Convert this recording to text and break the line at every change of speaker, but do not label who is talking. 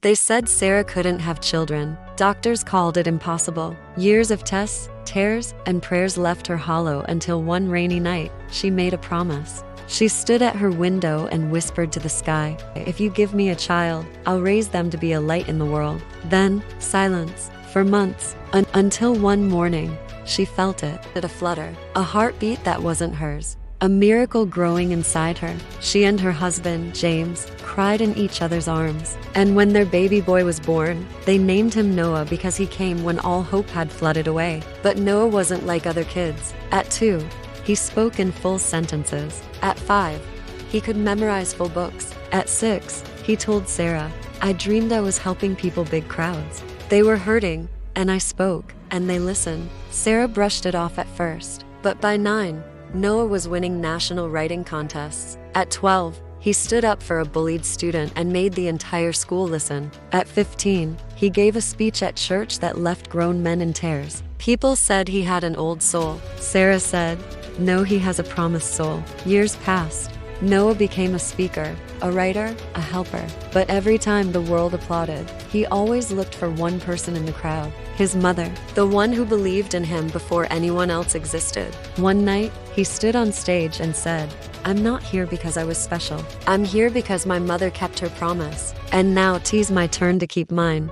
They said Sarah couldn't have children. Doctors called it impossible. Years of tests, tears, and prayers left her hollow until one rainy night, she made a promise. She stood at her window and whispered to the sky, "If you give me a child, I'll raise them to be a light in the world." Then, silence. For months, until one morning, she felt it, a flutter, a heartbeat that wasn't hers. A miracle growing inside her. She and her husband, James, cried in each other's arms. And when their baby boy was born, they named him Noah because he came when all hope had flooded away. But Noah wasn't like other kids. At 2, he spoke in full sentences. At 5, he could memorize full books. At 6, he told Sarah, "I dreamed I was helping people big crowds. They were hurting, and I spoke, and they listened." Sarah brushed it off at first. But by 9, Noah was winning national writing contests. At 12, he stood up for a bullied student and made the entire school listen. At 15, he gave a speech at church that left grown men in tears. People said he had an old soul. Sarah said, "No, he has a promised soul." Years passed. Noah became a speaker, a writer, a helper. But every time the world applauded, he always looked for one person in the crowd. His mother, the one who believed in him before anyone else existed. One night, he stood on stage and said, "I'm not here because I was special. I'm here because my mother kept her promise. And now 'tis my turn to keep mine."